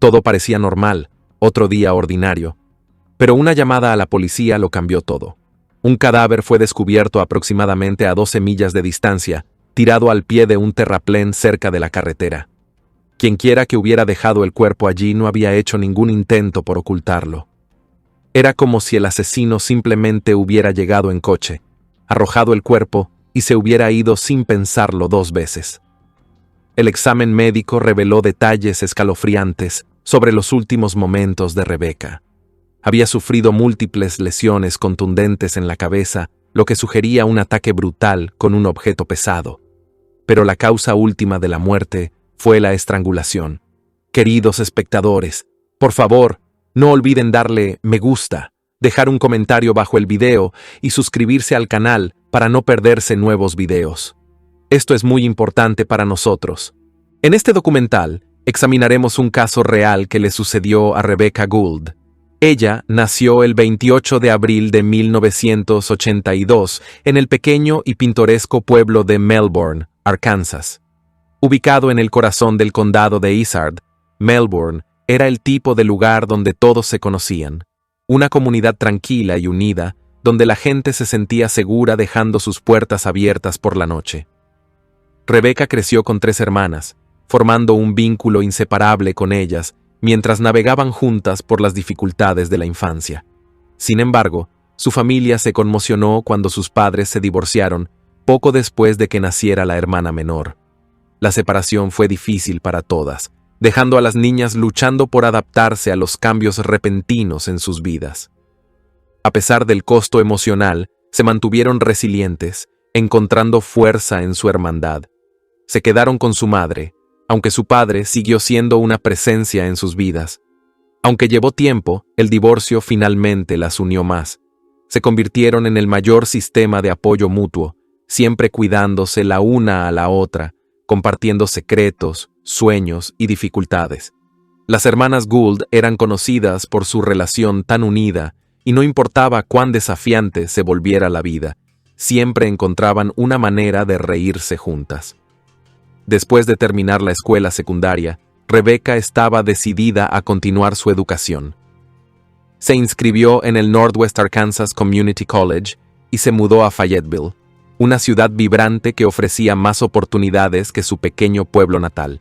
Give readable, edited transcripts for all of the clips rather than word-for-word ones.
Todo parecía normal, otro día ordinario. Pero una llamada a la policía lo cambió todo. Un cadáver fue descubierto aproximadamente a 12 millas de distancia, tirado al pie de un terraplén cerca de la carretera. Quienquiera que hubiera dejado el cuerpo allí no había hecho ningún intento por ocultarlo. Era como si el asesino simplemente hubiera llegado en coche, arrojado el cuerpo y se hubiera ido sin pensarlo 2 veces. El examen médico reveló detalles escalofriantes sobre los últimos momentos de Rebecca. Había sufrido múltiples lesiones contundentes en la cabeza, lo que sugería un ataque brutal con un objeto pesado. Pero la causa última de la muerte fue la estrangulación. Queridos espectadores, por favor, no olviden darle me gusta, dejar un comentario bajo el video y suscribirse al canal para no perderse nuevos videos. Esto es muy importante para nosotros. En este documental, examinaremos un caso real que le sucedió a Rebecca Gould. Ella nació el 28 de abril de 1982 en el pequeño y pintoresco pueblo de Melbourne, Arkansas. Ubicado en el corazón del condado de Izard, Melbourne era el tipo de lugar donde todos se conocían. Una comunidad tranquila y unida, donde la gente se sentía segura dejando sus puertas abiertas por la noche. Rebecca creció con 3 hermanas, formando un vínculo inseparable con ellas, mientras navegaban juntas por las dificultades de la infancia. Sin embargo, su familia se conmocionó cuando sus padres se divorciaron, poco después de que naciera la hermana menor. La separación fue difícil para todas, dejando a las niñas luchando por adaptarse a los cambios repentinos en sus vidas. A pesar del costo emocional, se mantuvieron resilientes, encontrando fuerza en su hermandad. Se quedaron con su madre, aunque su padre siguió siendo una presencia en sus vidas. Aunque llevó tiempo, el divorcio finalmente las unió más. Se convirtieron en el mayor sistema de apoyo mutuo, siempre cuidándose la una a la otra, compartiendo secretos, sueños y dificultades. Las hermanas Gould eran conocidas por su relación tan unida, y no importaba cuán desafiante se volviera la vida, siempre encontraban una manera de reírse juntas. Después de terminar la escuela secundaria, Rebecca estaba decidida a continuar su educación. Se inscribió en el Northwest Arkansas Community College y se mudó a Fayetteville, una ciudad vibrante que ofrecía más oportunidades que su pequeño pueblo natal.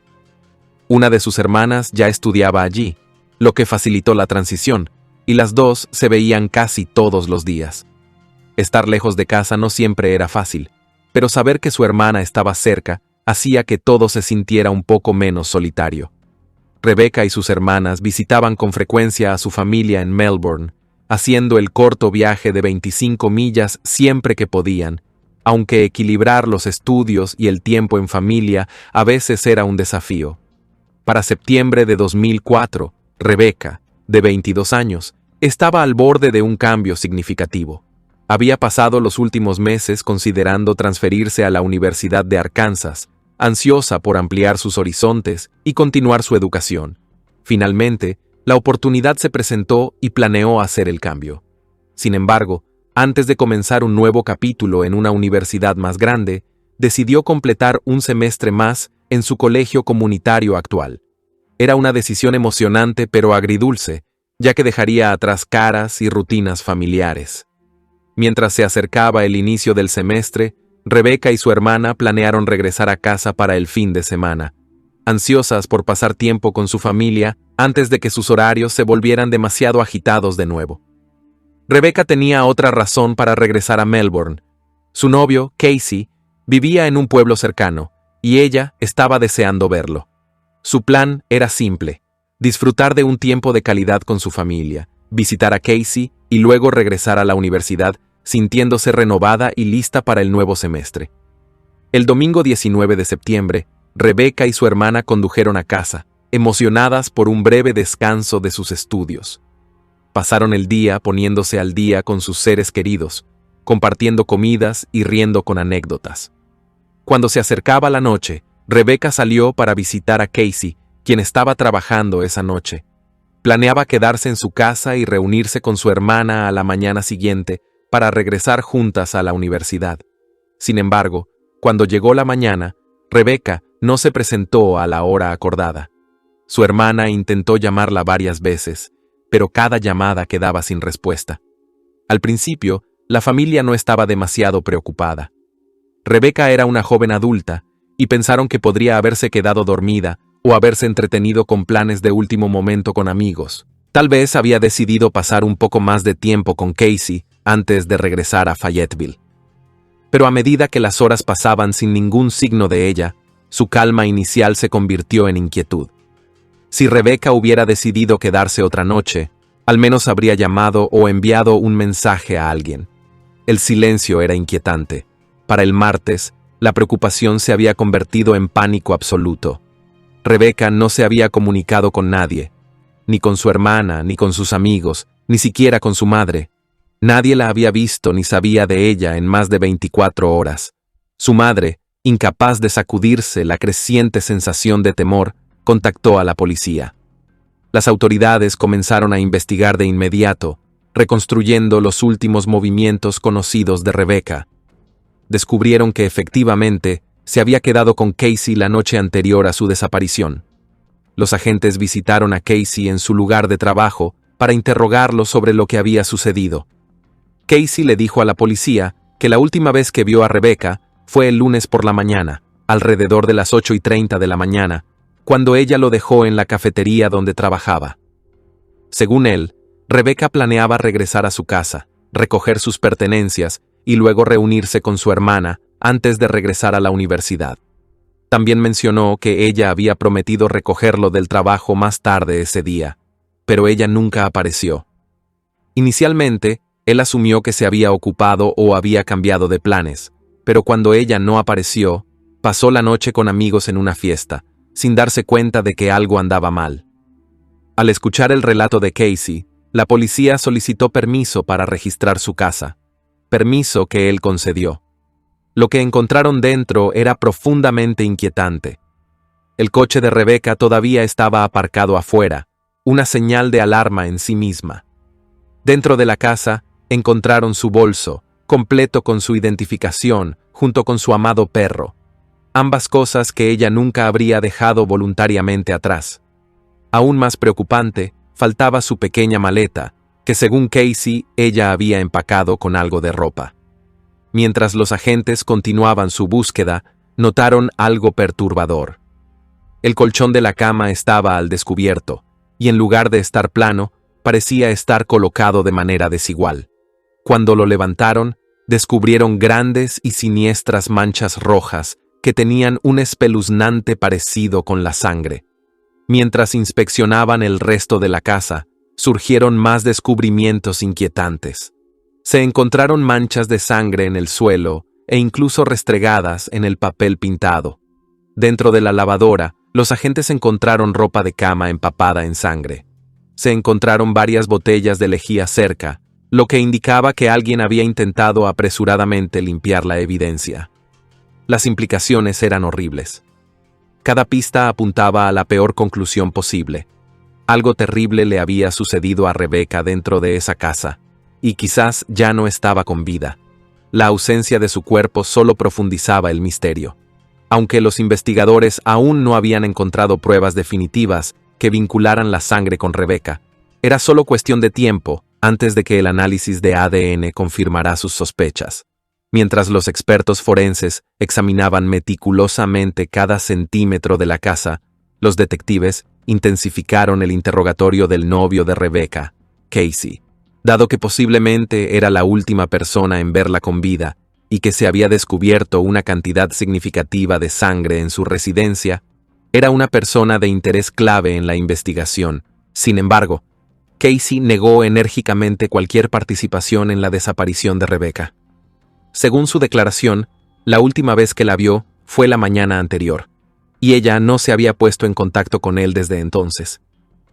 Una de sus hermanas ya estudiaba allí, lo que facilitó la transición, y las dos se veían casi todos los días. Estar lejos de casa no siempre era fácil, pero saber que su hermana estaba cerca hacía que todo se sintiera un poco menos solitario. Rebecca y sus hermanas visitaban con frecuencia a su familia en Melbourne, haciendo el corto viaje de 25 millas siempre que podían, aunque equilibrar los estudios y el tiempo en familia a veces era un desafío. Para septiembre de 2004, Rebecca, de 22 años, estaba al borde de un cambio significativo. Había pasado los últimos meses considerando transferirse a la Universidad de Arkansas, ansiosa por ampliar sus horizontes y continuar su educación. Finalmente, la oportunidad se presentó y planeó hacer el cambio. Sin embargo, antes de comenzar un nuevo capítulo en una universidad más grande, decidió completar un semestre más en su colegio comunitario actual. Era una decisión emocionante pero agridulce, ya que dejaría atrás caras y rutinas familiares. Mientras se acercaba el inicio del semestre, Rebecca y su hermana planearon regresar a casa para el fin de semana, ansiosas por pasar tiempo con su familia antes de que sus horarios se volvieran demasiado agitados de nuevo. Rebecca tenía otra razón para regresar a Melbourne. Su novio, Casey, vivía en un pueblo cercano, y ella estaba deseando verlo. Su plan era simple: disfrutar de un tiempo de calidad con su familia, visitar a Casey y luego regresar a la universidad, sintiéndose renovada y lista para el nuevo semestre. El domingo 19 de septiembre, Rebecca y su hermana condujeron a casa, emocionadas por un breve descanso de sus estudios. Pasaron el día poniéndose al día con sus seres queridos, compartiendo comidas y riendo con anécdotas. Cuando se acercaba la noche, Rebecca salió para visitar a Casey, quien estaba trabajando esa noche. Planeaba quedarse en su casa y reunirse con su hermana a la mañana siguiente para regresar juntas a la universidad. Sin embargo, cuando llegó la mañana, Rebecca no se presentó a la hora acordada. Su hermana intentó llamarla varias veces, pero cada llamada quedaba sin respuesta. Al principio, la familia no estaba demasiado preocupada. Rebecca era una joven adulta, y pensaron que podría haberse quedado dormida o haberse entretenido con planes de último momento con amigos. Tal vez había decidido pasar un poco más de tiempo con Casey antes de regresar a Fayetteville. Pero a medida que las horas pasaban sin ningún signo de ella, su calma inicial se convirtió en inquietud. Si Rebecca hubiera decidido quedarse otra noche, al menos habría llamado o enviado un mensaje a alguien. El silencio era inquietante. Para el martes, la preocupación se había convertido en pánico absoluto. Rebecca no se había comunicado con nadie, ni con su hermana, ni con sus amigos, ni siquiera con su madre. Nadie la había visto ni sabía de ella en más de 24 horas. Su madre, incapaz de sacudirse la creciente sensación de temor, contactó a la policía. Las autoridades comenzaron a investigar de inmediato, reconstruyendo los últimos movimientos conocidos de Rebecca. Descubrieron que efectivamente se había quedado con Casey la noche anterior a su desaparición. Los agentes visitaron a Casey en su lugar de trabajo para interrogarlo sobre lo que había sucedido. Casey le dijo a la policía que la última vez que vio a Rebecca fue el lunes por la mañana, alrededor de las 8:30 de la mañana, cuando ella lo dejó en la cafetería donde trabajaba. Según él, Rebecca planeaba regresar a su casa, recoger sus pertenencias y luego reunirse con su hermana antes de regresar a la universidad. También mencionó que ella había prometido recogerlo del trabajo más tarde ese día, pero ella nunca apareció. Inicialmente, él asumió que se había ocupado o había cambiado de planes, pero cuando ella no apareció, pasó la noche con amigos en una fiesta, sin darse cuenta de que algo andaba mal. Al escuchar el relato de Casey, la policía solicitó permiso para registrar su casa, permiso que él concedió. Lo que encontraron dentro era profundamente inquietante. El coche de Rebecca todavía estaba aparcado afuera, una señal de alarma en sí misma. Dentro de la casa, encontraron su bolso, completo con su identificación, junto con su amado perro. Ambas cosas que ella nunca habría dejado voluntariamente atrás. Aún más preocupante, faltaba su pequeña maleta, que según Casey, ella había empacado con algo de ropa. Mientras los agentes continuaban su búsqueda, notaron algo perturbador. El colchón de la cama estaba al descubierto, y en lugar de estar plano, parecía estar colocado de manera desigual. Cuando lo levantaron, descubrieron grandes y siniestras manchas rojas que tenían un espeluznante parecido con la sangre. Mientras inspeccionaban el resto de la casa, surgieron más descubrimientos inquietantes. Se encontraron manchas de sangre en el suelo e incluso restregadas en el papel pintado. Dentro de la lavadora, los agentes encontraron ropa de cama empapada en sangre. Se encontraron varias botellas de lejía cerca, lo que indicaba que alguien había intentado apresuradamente limpiar la evidencia. Las implicaciones eran horribles. Cada pista apuntaba a la peor conclusión posible. Algo terrible le había sucedido a Rebecca dentro de esa casa, y quizás ya no estaba con vida. La ausencia de su cuerpo solo profundizaba el misterio. Aunque los investigadores aún no habían encontrado pruebas definitivas que vincularan la sangre con Rebecca, era solo cuestión de tiempo antes de que el análisis de ADN confirmara sus sospechas. Mientras los expertos forenses examinaban meticulosamente cada centímetro de la casa, los detectives intensificaron el interrogatorio del novio de Rebecca, Casey. Dado que posiblemente era la última persona en verla con vida y que se había descubierto una cantidad significativa de sangre en su residencia, era una persona de interés clave en la investigación. Sin embargo, Casey negó enérgicamente cualquier participación en la desaparición de Rebecca. Según su declaración, la última vez que la vio fue la mañana anterior, y ella no se había puesto en contacto con él desde entonces.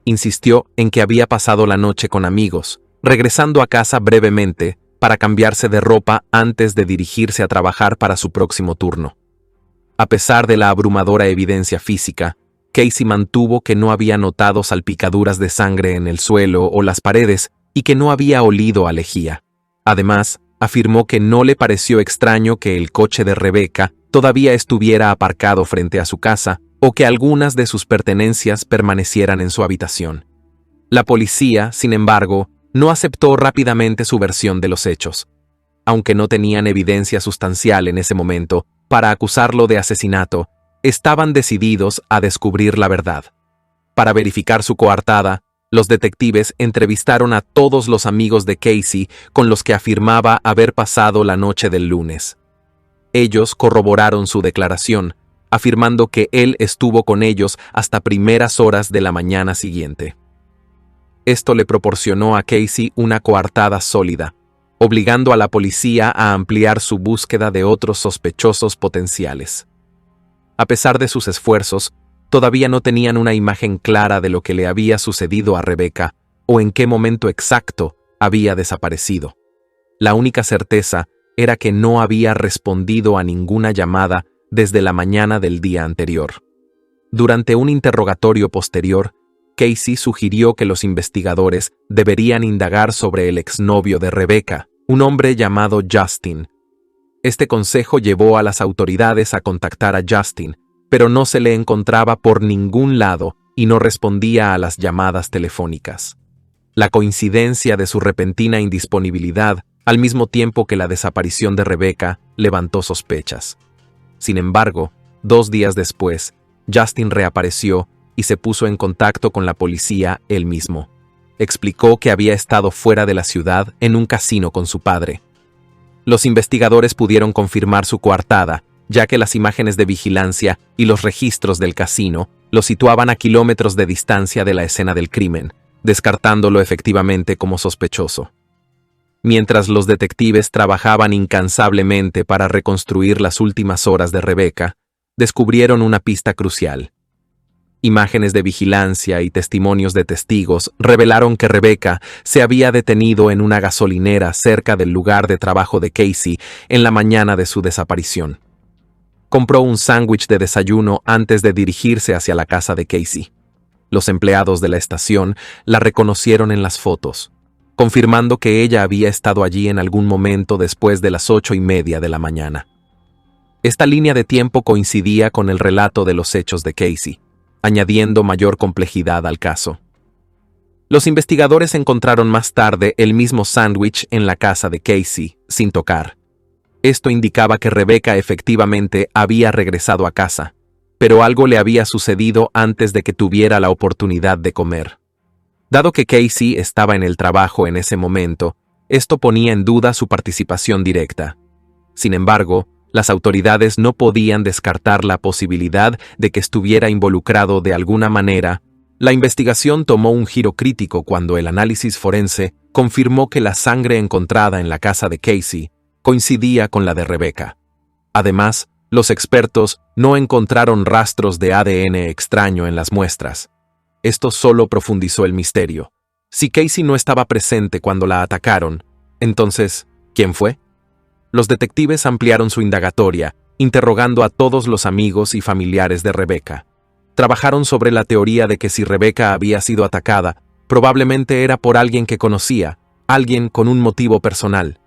Insistió en que había pasado la noche con amigos, regresando a casa brevemente para cambiarse de ropa antes de dirigirse a trabajar para su próximo turno. A pesar de la abrumadora evidencia física, Casey mantuvo que no había notado salpicaduras de sangre en el suelo o las paredes y que no había olido a lejía. Además, afirmó que no le pareció extraño que el coche de Rebecca todavía estuviera aparcado frente a su casa o que algunas de sus pertenencias permanecieran en su habitación. La policía, sin embargo, no aceptó rápidamente su versión de los hechos. Aunque no tenían evidencia sustancial en ese momento para acusarlo de asesinato, estaban decididos a descubrir la verdad. Para verificar su coartada, los detectives entrevistaron a todos los amigos de Casey con los que afirmaba haber pasado la noche del lunes. Ellos corroboraron su declaración, afirmando que él estuvo con ellos hasta primeras horas de la mañana siguiente. Esto le proporcionó a Casey una coartada sólida, obligando a la policía a ampliar su búsqueda de otros sospechosos potenciales. A pesar de sus esfuerzos, todavía no tenían una imagen clara de lo que le había sucedido a Rebecca o en qué momento exacto había desaparecido. La única certeza era que no había respondido a ninguna llamada desde la mañana del día anterior. Durante un interrogatorio posterior, Casey sugirió que los investigadores deberían indagar sobre el exnovio de Rebecca, un hombre llamado Justin. Este consejo llevó a las autoridades a contactar a Justin, pero no se le encontraba por ningún lado y no respondía a las llamadas telefónicas. La coincidencia de su repentina indisponibilidad, al mismo tiempo que la desaparición de Rebecca, levantó sospechas. Sin embargo, 2 días después, Justin reapareció y se puso en contacto con la policía él mismo. Explicó que había estado fuera de la ciudad en un casino con su padre. Los investigadores pudieron confirmar su coartada, ya que las imágenes de vigilancia y los registros del casino lo situaban a kilómetros de distancia de la escena del crimen, descartándolo efectivamente como sospechoso. Mientras los detectives trabajaban incansablemente para reconstruir las últimas horas de Rebecca, descubrieron una pista crucial. Imágenes de vigilancia y testimonios de testigos revelaron que Rebecca se había detenido en una gasolinera cerca del lugar de trabajo de Casey en la mañana de su desaparición. Compró un sándwich de desayuno antes de dirigirse hacia la casa de Casey. Los empleados de la estación la reconocieron en las fotos, confirmando que ella había estado allí en algún momento después de las 8:30 de la mañana. Esta línea de tiempo coincidía con el relato de los hechos de Casey, añadiendo mayor complejidad al caso. Los investigadores encontraron más tarde el mismo sándwich en la casa de Casey, sin tocar. Esto indicaba que Rebecca efectivamente había regresado a casa, pero algo le había sucedido antes de que tuviera la oportunidad de comer. Dado que Casey estaba en el trabajo en ese momento, esto ponía en duda su participación directa. Sin embargo, las autoridades no podían descartar la posibilidad de que estuviera involucrado de alguna manera. La investigación tomó un giro crítico cuando el análisis forense confirmó que la sangre encontrada en la casa de Casey coincidía con la de Rebecca. Además, los expertos no encontraron rastros de ADN extraño en las muestras. Esto solo profundizó el misterio. Si Casey no estaba presente cuando la atacaron, entonces, ¿quién fue? Los detectives ampliaron su indagatoria, interrogando a todos los amigos y familiares de Rebecca. Trabajaron sobre la teoría de que si Rebecca había sido atacada, probablemente era por alguien que conocía, alguien con un motivo personal.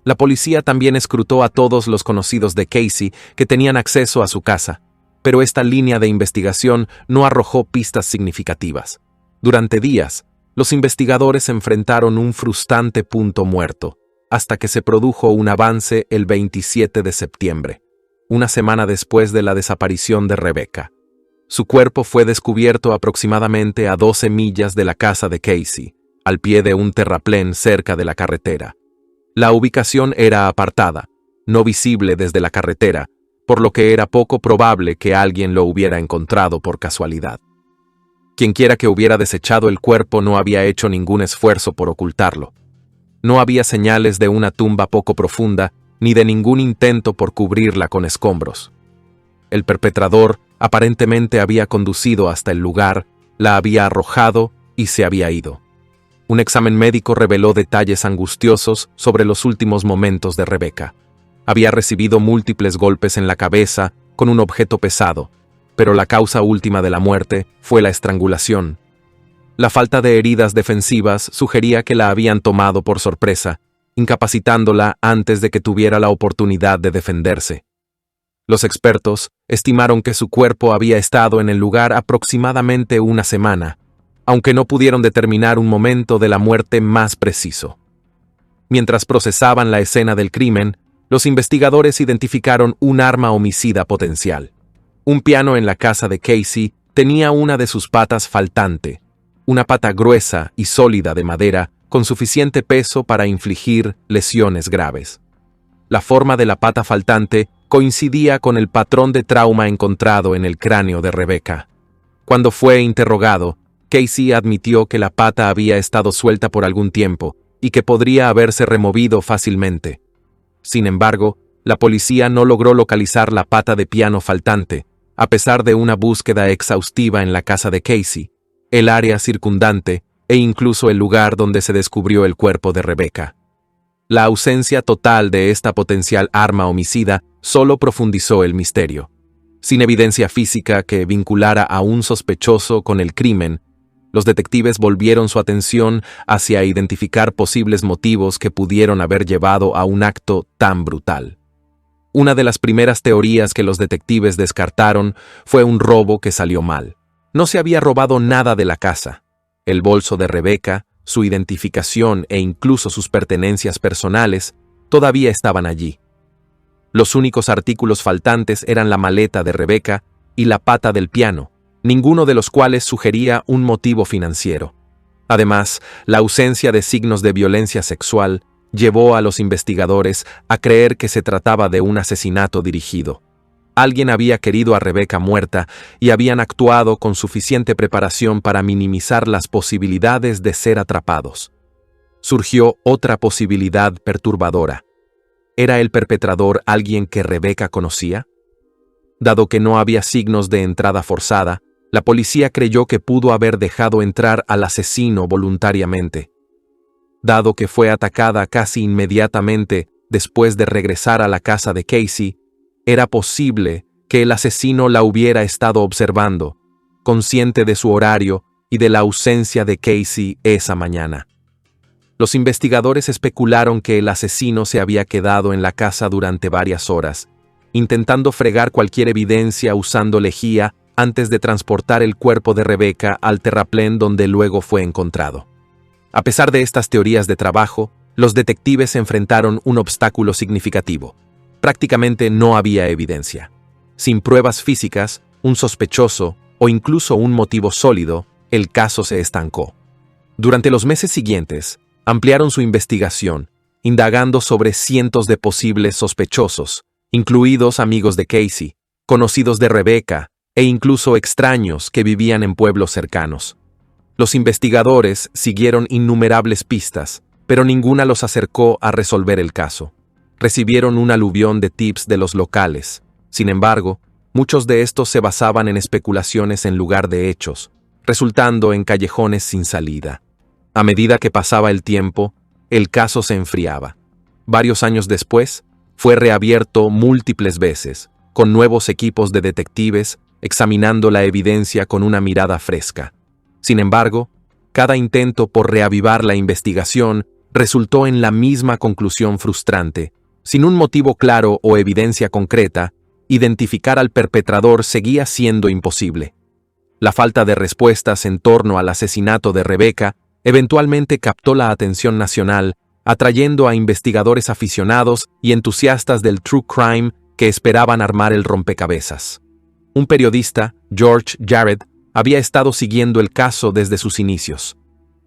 La policía también escrutó a todos los conocidos de Casey que tenían acceso a su casa, pero esta línea de investigación no arrojó pistas significativas. Durante días, los investigadores enfrentaron un frustrante punto muerto, hasta que se produjo un avance el 27 de septiembre, una semana después de la desaparición de Rebecca. Su cuerpo fue descubierto aproximadamente a 12 millas de la casa de Casey, al pie de un terraplén cerca de la carretera. La ubicación era apartada, no visible desde la carretera, por lo que era poco probable que alguien lo hubiera encontrado por casualidad. Quienquiera que hubiera desechado el cuerpo no había hecho ningún esfuerzo por ocultarlo. No había señales de una tumba poco profunda, ni de ningún intento por cubrirla con escombros. El perpetrador aparentemente había conducido hasta el lugar, la había arrojado y se había ido. Un examen médico reveló detalles angustiosos sobre los últimos momentos de Rebecca. Había recibido múltiples golpes en la cabeza con un objeto pesado, pero la causa última de la muerte fue la estrangulación. La falta de heridas defensivas sugería que la habían tomado por sorpresa, incapacitándola antes de que tuviera la oportunidad de defenderse. Los expertos estimaron que su cuerpo había estado en el lugar aproximadamente una semana, aunque no pudieron determinar un momento de la muerte más preciso. Mientras procesaban la escena del crimen, los investigadores identificaron un arma homicida potencial. Un piano en la casa de Casey tenía una de sus patas faltante, una pata gruesa y sólida de madera con suficiente peso para infligir lesiones graves. La forma de la pata faltante coincidía con el patrón de trauma encontrado en el cráneo de Rebecca. Cuando fue interrogado, Casey admitió que la pata había estado suelta por algún tiempo y que podría haberse removido fácilmente. Sin embargo, la policía no logró localizar la pata de piano faltante, a pesar de una búsqueda exhaustiva en la casa de Casey, el área circundante e incluso el lugar donde se descubrió el cuerpo de Rebecca. La ausencia total de esta potencial arma homicida solo profundizó el misterio. Sin evidencia física que vinculara a un sospechoso con el crimen, los detectives volvieron su atención hacia identificar posibles motivos que pudieron haber llevado a un acto tan brutal. Una de las primeras teorías que los detectives descartaron fue un robo que salió mal. No se había robado nada de la casa. El bolso de Rebecca, su identificación e incluso sus pertenencias personales todavía estaban allí. Los únicos artículos faltantes eran la maleta de Rebecca y la pata del piano, ninguno de los cuales sugería un motivo financiero. Además, la ausencia de signos de violencia sexual llevó a los investigadores a creer que se trataba de un asesinato dirigido. Alguien había querido a Rebecca muerta y habían actuado con suficiente preparación para minimizar las posibilidades de ser atrapados. Surgió otra posibilidad perturbadora. ¿Era el perpetrador alguien que Rebecca conocía? Dado que no había signos de entrada forzada, la policía creyó que pudo haber dejado entrar al asesino voluntariamente. Dado que fue atacada casi inmediatamente después de regresar a la casa de Casey, era posible que el asesino la hubiera estado observando, consciente de su horario y de la ausencia de Casey esa mañana. Los investigadores especularon que el asesino se había quedado en la casa durante varias horas, intentando fregar cualquier evidencia usando lejía antes de transportar el cuerpo de Rebecca al terraplén donde luego fue encontrado. A pesar de estas teorías de trabajo, los detectives enfrentaron un obstáculo significativo. Prácticamente no había evidencia. Sin pruebas físicas, un sospechoso o incluso un motivo sólido, el caso se estancó. Durante los meses siguientes, ampliaron su investigación, indagando sobre cientos de posibles sospechosos, incluidos amigos de Casey, conocidos de Rebecca e incluso extraños que vivían en pueblos cercanos. Los investigadores siguieron innumerables pistas, pero ninguna los acercó a resolver el caso. Recibieron un aluvión de tips de los locales. Sin embargo, muchos de estos se basaban en especulaciones en lugar de hechos, resultando en callejones sin salida. A medida que pasaba el tiempo, el caso se enfriaba. Varios años después, fue reabierto múltiples veces, con nuevos equipos de detectives examinando la evidencia con una mirada fresca. Sin embargo, cada intento por reavivar la investigación resultó en la misma conclusión frustrante. Sin un motivo claro o evidencia concreta, identificar al perpetrador seguía siendo imposible. La falta de respuestas en torno al asesinato de Rebecca eventualmente captó la atención nacional, atrayendo a investigadores aficionados y entusiastas del true crime que esperaban armar el rompecabezas. Un periodista, George Jarrett, había estado siguiendo el caso desde sus inicios.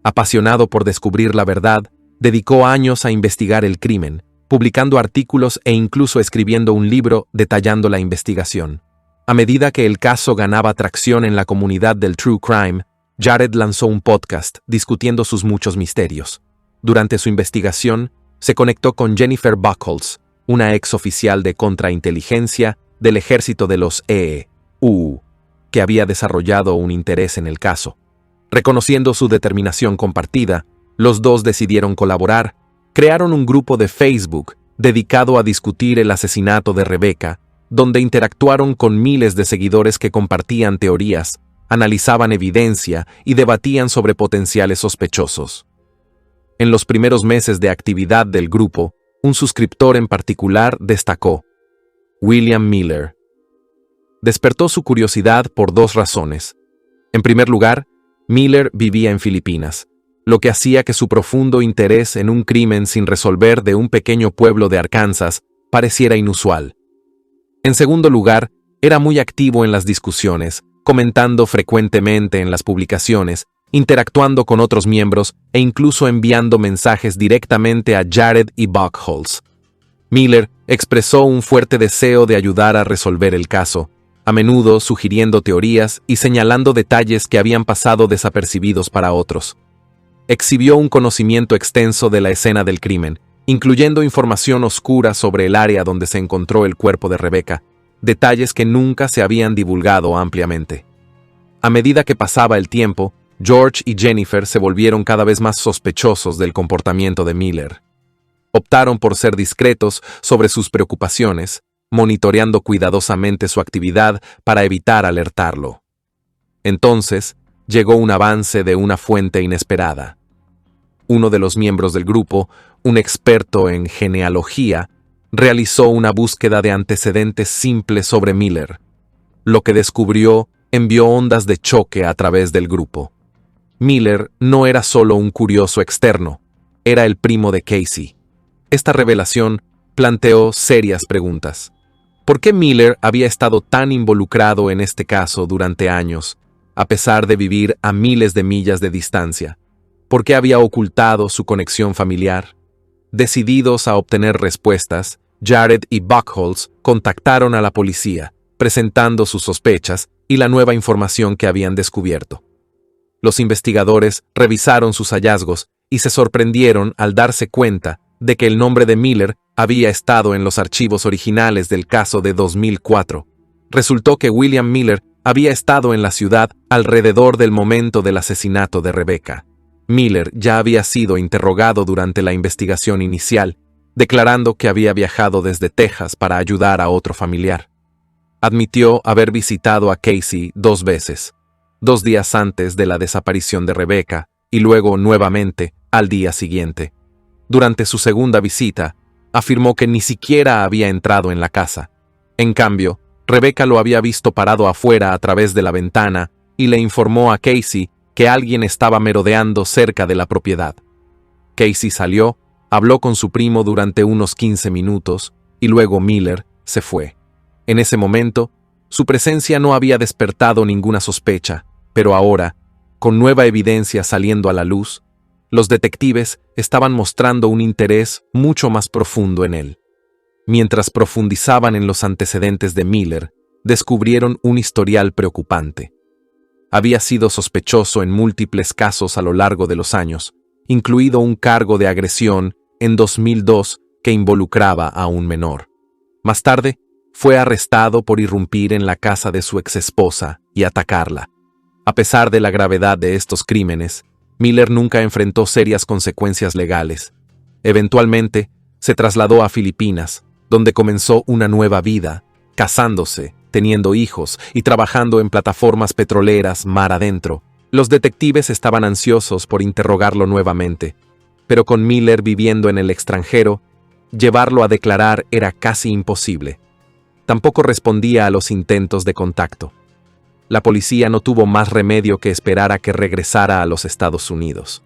Apasionado por descubrir la verdad, dedicó años a investigar el crimen, publicando artículos e incluso escribiendo un libro detallando la investigación. A medida que el caso ganaba tracción en la comunidad del true crime, Jarrett lanzó un podcast discutiendo sus muchos misterios. Durante su investigación, se conectó con Jennifer Buckles, una ex oficial de contrainteligencia del ejército de los EEU, que había desarrollado un interés en el caso. Reconociendo su determinación compartida, los dos decidieron colaborar. Crearon un grupo de Facebook dedicado a discutir el asesinato de Rebecca, donde interactuaron con miles de seguidores que compartían teorías, analizaban evidencia y debatían sobre potenciales sospechosos. En los primeros meses de actividad del grupo, un suscriptor en particular destacó: William Miller. Despertó su curiosidad por dos razones. En primer lugar, Miller vivía en Filipinas, lo que hacía que su profundo interés en un crimen sin resolver de un pequeño pueblo de Arkansas pareciera inusual. En segundo lugar, era muy activo en las discusiones, comentando frecuentemente en las publicaciones, interactuando con otros miembros e incluso enviando mensajes directamente a Jared y Buckholz. Miller expresó un fuerte deseo de ayudar a resolver el caso, a menudo sugiriendo teorías y señalando detalles que habían pasado desapercibidos para otros. Exhibió un conocimiento extenso de la escena del crimen, incluyendo información oscura sobre el área donde se encontró el cuerpo de Rebecca, detalles que nunca se habían divulgado ampliamente. A medida que pasaba el tiempo, George y Jennifer se volvieron cada vez más sospechosos del comportamiento de Miller. Optaron por ser discretos sobre sus preocupaciones, monitoreando cuidadosamente su actividad para evitar alertarlo. Entonces, llegó un avance de una fuente inesperada. Uno de los miembros del grupo, un experto en genealogía, realizó una búsqueda de antecedentes simples sobre Miller. Lo que descubrió envió ondas de choque a través del grupo. Miller no era solo un curioso externo, era el primo de Casey. Esta revelación planteó serias preguntas. ¿Por qué Miller había estado tan involucrado en este caso durante años, a pesar de vivir a miles de millas de distancia? ¿Por qué había ocultado su conexión familiar? Decididos a obtener respuestas, Jared y Buckholz contactaron a la policía, presentando sus sospechas y la nueva información que habían descubierto. Los investigadores revisaron sus hallazgos y se sorprendieron al darse cuenta de que el nombre de Miller había estado en los archivos originales del caso de 2004. Resultó que William Miller había estado en la ciudad alrededor del momento del asesinato de Rebecca. Miller ya había sido interrogado durante la investigación inicial, declarando que había viajado desde Texas para ayudar a otro familiar. Admitió haber visitado a Casey 2 veces, 2 días antes de la desaparición de Rebecca y luego nuevamente al día siguiente. Durante su segunda visita, afirmó que ni siquiera había entrado en la casa. En cambio, Rebecca lo había visto parado afuera a través de la ventana y le informó a Casey que alguien estaba merodeando cerca de la propiedad. Casey salió, habló con su primo durante unos 15 minutos y luego Miller se fue. En ese momento, su presencia no había despertado ninguna sospecha, pero ahora, con nueva evidencia saliendo a la luz, los detectives estaban mostrando un interés mucho más profundo en él. Mientras profundizaban en los antecedentes de Miller, descubrieron un historial preocupante. Había sido sospechoso en múltiples casos a lo largo de los años, incluido un cargo de agresión en 2002 que involucraba a un menor. Más tarde, fue arrestado por irrumpir en la casa de su exesposa y atacarla. A pesar de la gravedad de estos crímenes, Miller nunca enfrentó serias consecuencias legales. Eventualmente, se trasladó a Filipinas, donde comenzó una nueva vida, casándose, teniendo hijos y trabajando en plataformas petroleras mar adentro. Los detectives estaban ansiosos por interrogarlo nuevamente, pero con Miller viviendo en el extranjero, llevarlo a declarar era casi imposible. Tampoco respondía a los intentos de contacto. La policía no tuvo más remedio que esperar a que regresara a los Estados Unidos.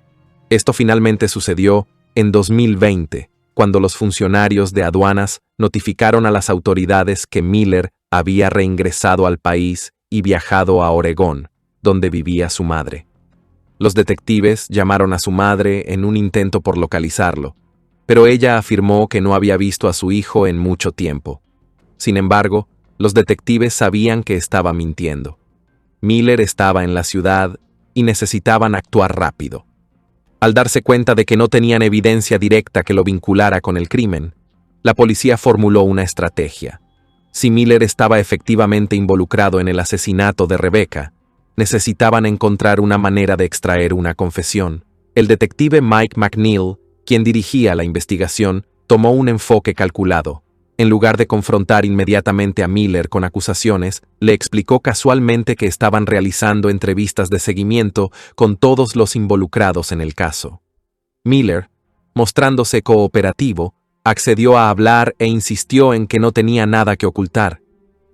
Esto finalmente sucedió en 2020, cuando los funcionarios de aduanas notificaron a las autoridades que Miller había reingresado al país y viajado a Oregón, donde vivía su madre. Los detectives llamaron a su madre en un intento por localizarlo, pero ella afirmó que no había visto a su hijo en mucho tiempo. Sin embargo, los detectives sabían que estaba mintiendo. Miller estaba en la ciudad y necesitaban actuar rápido. Al darse cuenta de que no tenían evidencia directa que lo vinculara con el crimen, la policía formuló una estrategia. Si Miller estaba efectivamente involucrado en el asesinato de Rebecca, necesitaban encontrar una manera de extraer una confesión. El detective Mike McNeil, quien dirigía la investigación, tomó un enfoque calculado. En lugar de confrontar inmediatamente a Miller con acusaciones, le explicó casualmente que estaban realizando entrevistas de seguimiento con todos los involucrados en el caso. Miller, mostrándose cooperativo, Accedió a hablar e insistió en que no tenía nada que ocultar.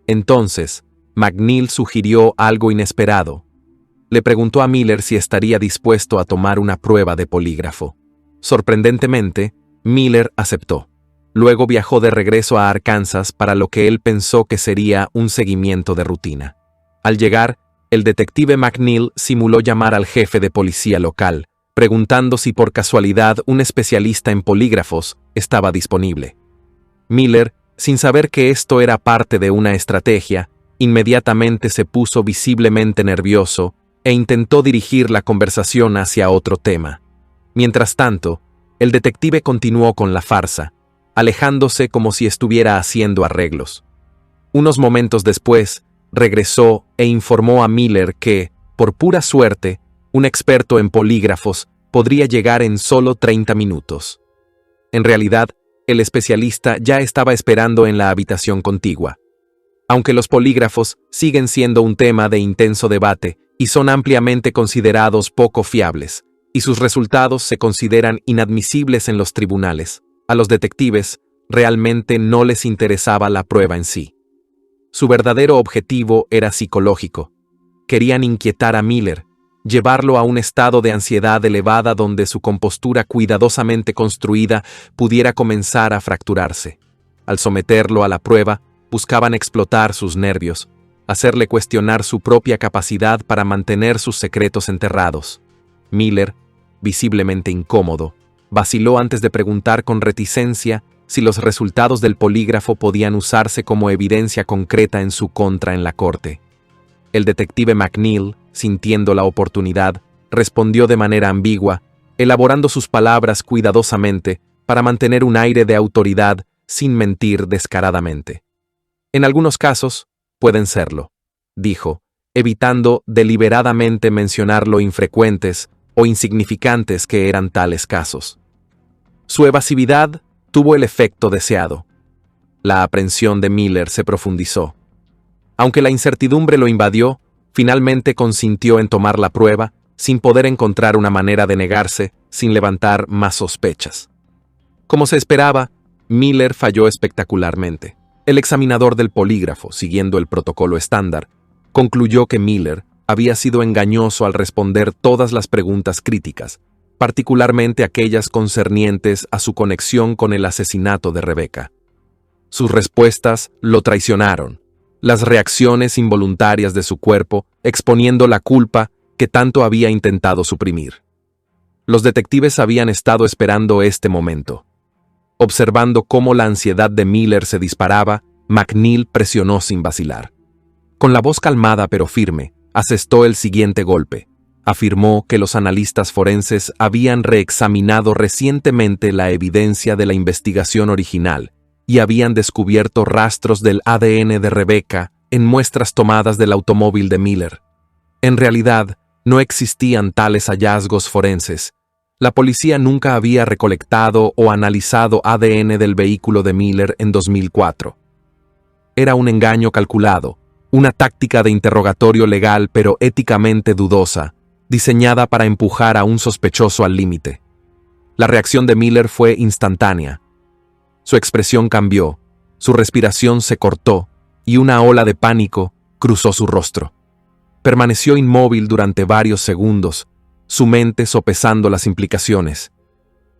Entonces, McNeil sugirió algo inesperado. Le preguntó a Miller si estaría dispuesto a tomar una prueba de polígrafo. Sorprendentemente, Miller aceptó. Luego viajó de regreso a Arkansas para lo que él pensó que sería un seguimiento de rutina. Al llegar, el detective McNeil simuló llamar al jefe de policía local, preguntando si por casualidad un especialista en polígrafos estaba disponible. Miller, sin saber que esto era parte de una estrategia, inmediatamente se puso visiblemente nervioso e intentó dirigir la conversación hacia otro tema. Mientras tanto, el detective continuó con la farsa, alejándose como si estuviera haciendo arreglos. Unos momentos después, regresó e informó a Miller que, por pura suerte, un experto en polígrafos podría llegar en solo 30 minutos. En realidad, el especialista ya estaba esperando en la habitación contigua. Aunque los polígrafos siguen siendo un tema de intenso debate y son ampliamente considerados poco fiables, y sus resultados se consideran inadmisibles en los tribunales, a los detectives realmente no les interesaba la prueba en sí. Su verdadero objetivo era psicológico. Querían inquietar a Miller, llevarlo a un estado de ansiedad elevada donde su compostura cuidadosamente construida pudiera comenzar a fracturarse. Al someterlo a la prueba, buscaban explotar sus nervios, hacerle cuestionar su propia capacidad para mantener sus secretos enterrados. Miller, visiblemente incómodo, vaciló antes de preguntar con reticencia si los resultados del polígrafo podían usarse como evidencia concreta en su contra en la corte. El detective McNeil, sintiendo la oportunidad, respondió de manera ambigua, elaborando sus palabras cuidadosamente para mantener un aire de autoridad sin mentir descaradamente. En algunos casos, pueden serlo, dijo, evitando deliberadamente mencionar lo infrecuentes o insignificantes que eran tales casos. Su evasividad tuvo el efecto deseado. La aprensión de Miller se profundizó. Aunque la incertidumbre lo invadió, finalmente consintió en tomar la prueba, sin poder encontrar una manera de negarse, sin levantar más sospechas. Como se esperaba, Miller falló espectacularmente. El examinador del polígrafo, siguiendo el protocolo estándar, concluyó que Miller había sido engañoso al responder todas las preguntas críticas, particularmente aquellas concernientes a su conexión con el asesinato de Rebecca. Sus respuestas lo traicionaron, las reacciones involuntarias de su cuerpo exponiendo la culpa que tanto había intentado suprimir. Los detectives habían estado esperando este momento. Observando cómo la ansiedad de Miller se disparaba, McNeil presionó sin vacilar. Con la voz calmada pero firme, asestó el siguiente golpe. Afirmó que los analistas forenses habían reexaminado recientemente la evidencia de la investigación original y habían descubierto rastros del ADN de Rebecca en muestras tomadas del automóvil de Miller. En realidad, no existían tales hallazgos forenses. La policía nunca había recolectado o analizado ADN del vehículo de Miller en 2004. Era un engaño calculado, una táctica de interrogatorio legal pero éticamente dudosa, diseñada para empujar a un sospechoso al límite. La reacción de Miller fue instantánea. Su expresión cambió, su respiración se cortó y una ola de pánico cruzó su rostro. Permaneció inmóvil durante varios segundos, su mente sopesando las implicaciones.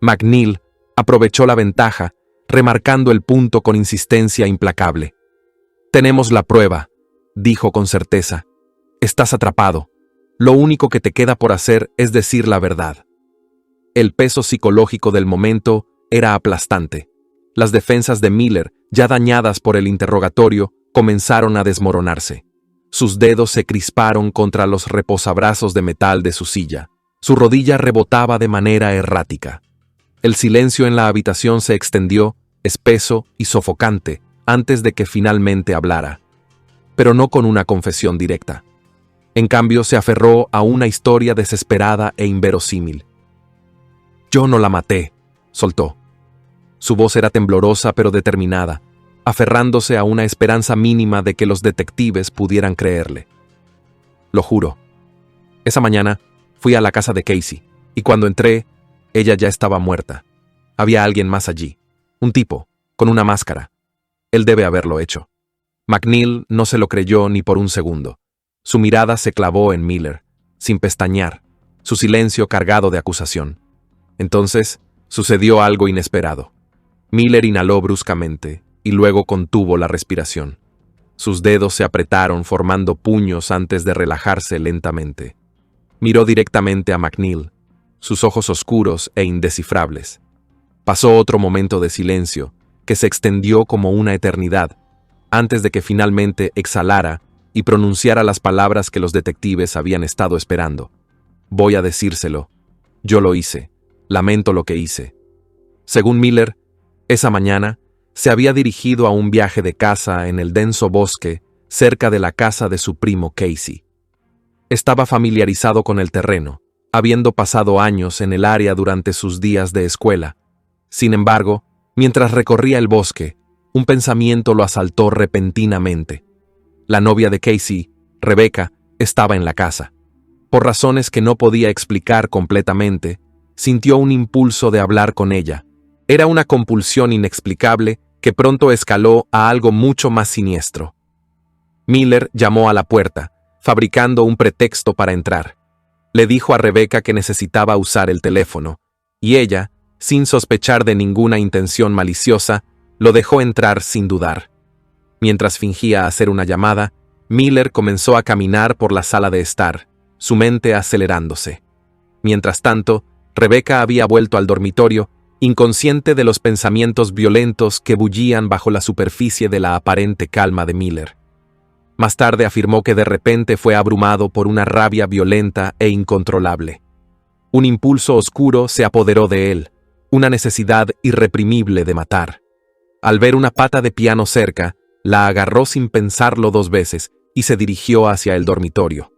McNeil aprovechó la ventaja, remarcando el punto con insistencia implacable. «Tenemos la prueba», dijo con certeza. «Estás atrapado. Lo único que te queda por hacer es decir la verdad». El peso psicológico del momento era aplastante. Las defensas de Miller, ya dañadas por el interrogatorio, comenzaron a desmoronarse. Sus dedos se crisparon contra los reposabrazos de metal de su silla. Su rodilla rebotaba de manera errática. El silencio en la habitación se extendió, espeso y sofocante, antes de que finalmente hablara. Pero no con una confesión directa. En cambio, se aferró a una historia desesperada e inverosímil. «Yo no la maté», soltó. Su voz era temblorosa pero determinada, aferrándose a una esperanza mínima de que los detectives pudieran creerle. «Lo juro. Esa mañana fui a la casa de Casey, y cuando entré, ella ya estaba muerta. Había alguien más allí. Un tipo, con una máscara. Él debe haberlo hecho. McNeil no se lo creyó ni por un segundo. Su mirada se clavó en Miller, sin pestañear, su silencio cargado de acusación. Entonces, sucedió algo inesperado. Miller inhaló bruscamente y luego contuvo la respiración. Sus dedos se apretaron formando puños antes de relajarse lentamente. Miró directamente a McNeil, sus ojos oscuros e indescifrables. Pasó otro momento de silencio, que se extendió como una eternidad, antes de que finalmente exhalara y pronunciara las palabras que los detectives habían estado esperando. Voy a decírselo. Yo lo hice. Lamento lo que hice. Según Miller, esa mañana se había dirigido a un viaje de caza en el denso bosque cerca de la casa de su primo Casey. Estaba familiarizado con el terreno, habiendo pasado años en el área durante sus días de escuela. Sin embargo, mientras recorría el bosque, un pensamiento lo asaltó repentinamente. La novia de Casey, Rebecca, estaba en la casa. Por razones que no podía explicar completamente, sintió un impulso de hablar con ella. Era una compulsión inexplicable que pronto escaló a algo mucho más siniestro. Miller llamó a la puerta, fabricando un pretexto para entrar. Le dijo a Rebecca que necesitaba usar el teléfono, y ella, sin sospechar de ninguna intención maliciosa, lo dejó entrar sin dudar. Mientras fingía hacer una llamada, Miller comenzó a caminar por la sala de estar, su mente acelerándose. Mientras tanto, Rebecca había vuelto al dormitorio, inconsciente de los pensamientos violentos que bullían bajo la superficie de la aparente calma de Miller. Más tarde afirmó que de repente fue abrumado por una rabia violenta e incontrolable. Un impulso oscuro se apoderó de él, una necesidad irreprimible de matar. Al ver una pata de piano cerca, la agarró sin pensarlo 2 veces y se dirigió hacia el dormitorio.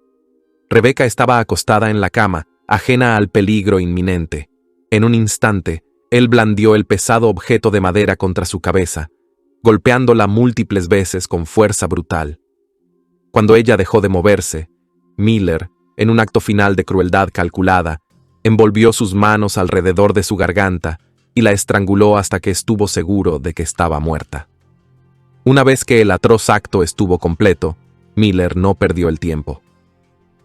Rebecca estaba acostada en la cama, ajena al peligro inminente. En un instante, él blandió el pesado objeto de madera contra su cabeza, golpeándola múltiples veces con fuerza brutal. Cuando ella dejó de moverse, Miller, en un acto final de crueldad calculada, envolvió sus manos alrededor de su garganta y la estranguló hasta que estuvo seguro de que estaba muerta. Una vez que el atroz acto estuvo completo, Miller no perdió el tiempo.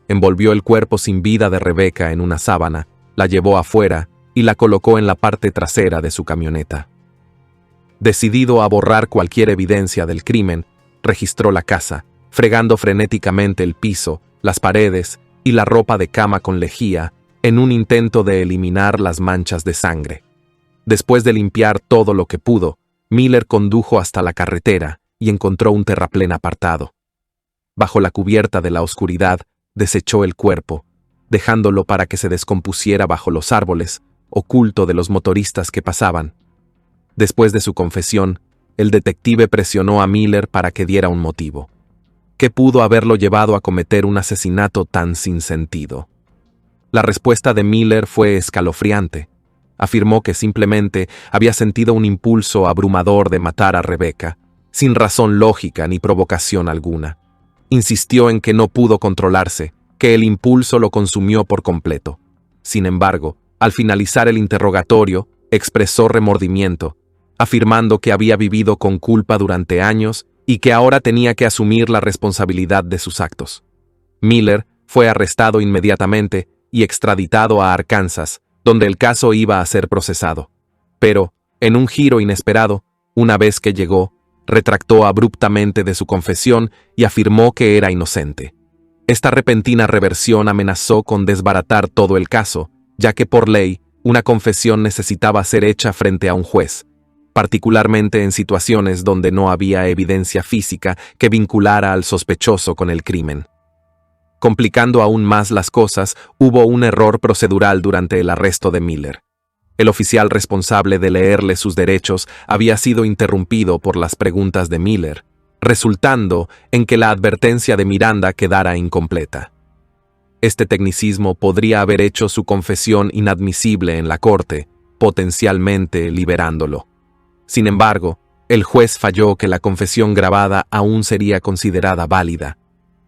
Envolvió el cuerpo sin vida de Rebecca en una sábana, la llevó afuera y la colocó en la parte trasera de su camioneta. Decidido a borrar cualquier evidencia del crimen, registró la casa, fregando frenéticamente el piso, las paredes y la ropa de cama con lejía en un intento de eliminar las manchas de sangre. Después de limpiar todo lo que pudo, Miller condujo hasta la carretera y encontró un terraplén apartado. Bajo la cubierta de la oscuridad, desechó el cuerpo, dejándolo para que se descompusiera bajo los árboles, oculto de los motoristas que pasaban. Después de su confesión, el detective presionó a Miller para que diera un motivo. ¿Qué pudo haberlo llevado a cometer un asesinato tan sin sentido? La respuesta de Miller fue escalofriante. Afirmó que simplemente había sentido un impulso abrumador de matar a Rebecca, sin razón lógica ni provocación alguna. Insistió en que no pudo controlarse, que el impulso lo consumió por completo. Sin embargo, al finalizar el interrogatorio, expresó remordimiento, afirmando que había vivido con culpa durante años y que ahora tenía que asumir la responsabilidad de sus actos. Miller fue arrestado inmediatamente y extraditado a Arkansas, donde el caso iba a ser procesado. Pero, en un giro inesperado, una vez que llegó, retractó abruptamente de su confesión y afirmó que era inocente. Esta repentina reversión amenazó con desbaratar todo el caso, ya que por ley, una confesión necesitaba ser hecha frente a un juez, particularmente en situaciones donde no había evidencia física que vinculara al sospechoso con el crimen. Complicando aún más las cosas, hubo un error procedural durante el arresto de Miller. El oficial responsable de leerle sus derechos había sido interrumpido por las preguntas de Miller, resultando en que la advertencia de Miranda quedara incompleta. Este tecnicismo podría haber hecho su confesión inadmisible en la corte, potencialmente liberándolo. Sin embargo, el juez falló que la confesión grabada aún sería considerada válida.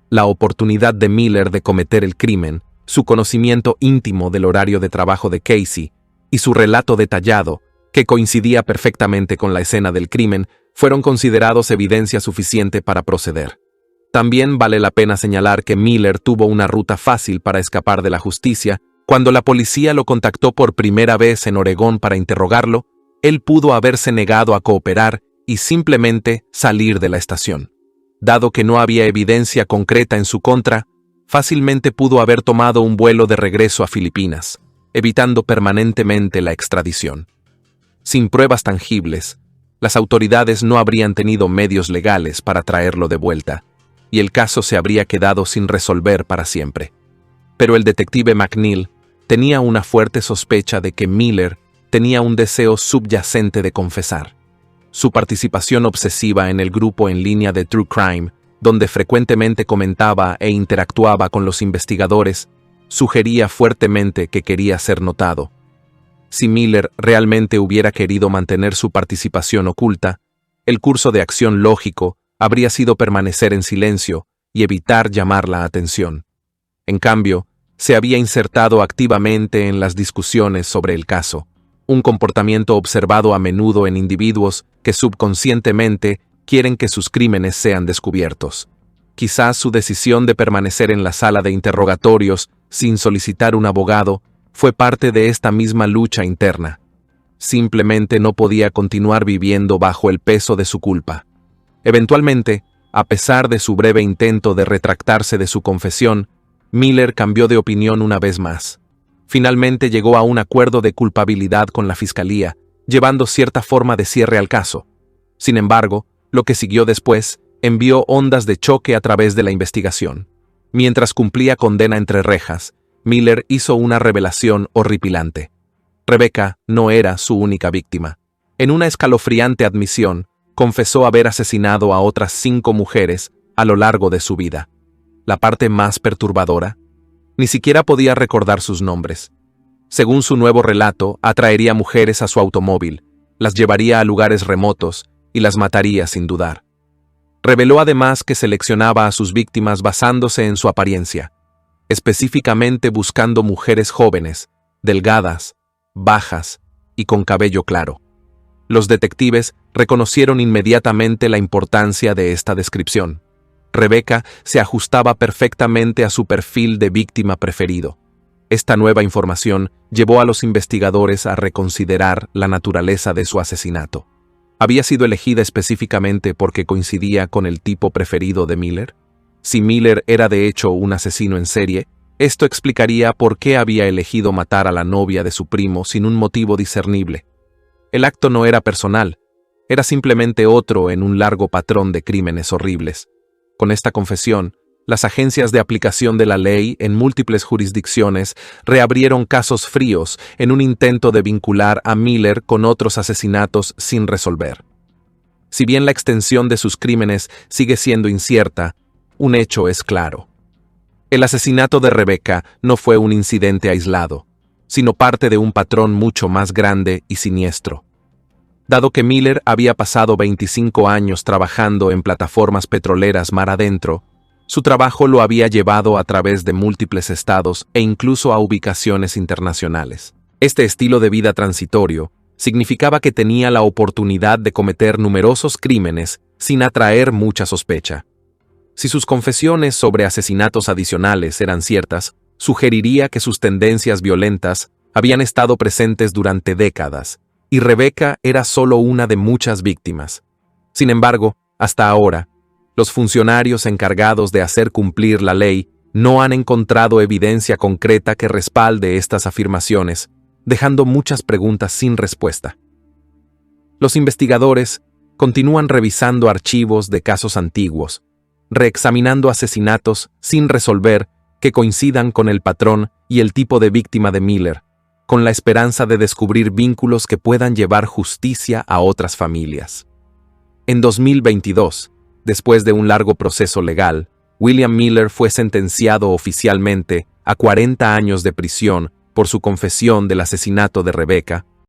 La oportunidad de Miller de cometer el crimen, su conocimiento íntimo del horario de trabajo de Casey y su relato detallado que coincidía perfectamente con la escena del crimen, fueron considerados evidencia suficiente para proceder. También vale la pena señalar que Miller tuvo una ruta fácil para escapar de la justicia. Cuando la policía lo contactó por primera vez en Oregón para interrogarlo, él pudo haberse negado a cooperar y simplemente salir de la estación. Dado que no había evidencia concreta en su contra, fácilmente pudo haber tomado un vuelo de regreso a Filipinas, evitando permanentemente la extradición. Sin pruebas tangibles, las autoridades no habrían tenido medios legales para traerlo de vuelta, y el caso se habría quedado sin resolver para siempre. Pero el detective McNeil tenía una fuerte sospecha de que Miller tenía un deseo subyacente de confesar. Su participación obsesiva en el grupo en línea de True Crime, donde frecuentemente comentaba e interactuaba con los investigadores, sugería fuertemente que quería ser notado. Si Miller realmente hubiera querido mantener su participación oculta, el curso de acción lógico habría sido permanecer en silencio y evitar llamar la atención. En cambio, se había insertado activamente en las discusiones sobre el caso, un comportamiento observado a menudo en individuos que subconscientemente quieren que sus crímenes sean descubiertos. Quizás su decisión de permanecer en la sala de interrogatorios sin solicitar un abogado fue parte de esta misma lucha interna. Simplemente no podía continuar viviendo bajo el peso de su culpa. Eventualmente, a pesar de su breve intento de retractarse de su confesión, Miller cambió de opinión una vez más. Finalmente llegó a un acuerdo de culpabilidad con la fiscalía, llevando cierta forma de cierre al caso. Sin embargo, lo que siguió después envió ondas de choque a través de la investigación. Mientras cumplía condena entre rejas, Miller hizo una revelación horripilante. Rebecca no era su única víctima. En una escalofriante admisión, confesó haber asesinado a otras 5 mujeres a lo largo de su vida. La parte más perturbadora, ni siquiera podía recordar sus nombres. Según su nuevo relato, atraería mujeres a su automóvil, las llevaría a lugares remotos y las mataría sin dudar. Reveló además que seleccionaba a sus víctimas basándose en su apariencia, específicamente buscando mujeres jóvenes, delgadas, bajas y con cabello claro. Los detectives reconocieron inmediatamente la importancia de esta descripción. Rebecca se ajustaba perfectamente a su perfil de víctima preferido. Esta nueva información llevó a los investigadores a reconsiderar la naturaleza de su asesinato. ¿Había sido elegida específicamente porque coincidía con el tipo preferido de Miller? Si Miller era de hecho un asesino en serie, esto explicaría por qué había elegido matar a la novia de su primo sin un motivo discernible. El acto no era personal, era simplemente otro en un largo patrón de crímenes horribles. Con esta confesión, las agencias de aplicación de la ley en múltiples jurisdicciones reabrieron casos fríos en un intento de vincular a Miller con otros asesinatos sin resolver. Si bien la extensión de sus crímenes sigue siendo incierta, un hecho es claro. El asesinato de Rebecca no fue un incidente aislado, sino parte de un patrón mucho más grande y siniestro. Dado que Miller había pasado 25 años trabajando en plataformas petroleras mar adentro, su trabajo lo había llevado a través de múltiples estados e incluso a ubicaciones internacionales. Este estilo de vida transitorio significaba que tenía la oportunidad de cometer numerosos crímenes sin atraer mucha sospecha. Si sus confesiones sobre asesinatos adicionales eran ciertas, sugeriría que sus tendencias violentas habían estado presentes durante décadas, y Rebecca era solo una de muchas víctimas. Sin embargo, hasta ahora, los funcionarios encargados de hacer cumplir la ley no han encontrado evidencia concreta que respalde estas afirmaciones, dejando muchas preguntas sin respuesta. Los investigadores continúan revisando archivos de casos antiguos, reexaminando asesinatos sin resolver que coincidan con el patrón y el tipo de víctima de Miller, con la esperanza de descubrir vínculos que puedan llevar justicia a otras familias. En 2022, después de un largo proceso legal, William Miller fue sentenciado oficialmente a 40 años de prisión por su confesión del asesinato de Rebecca,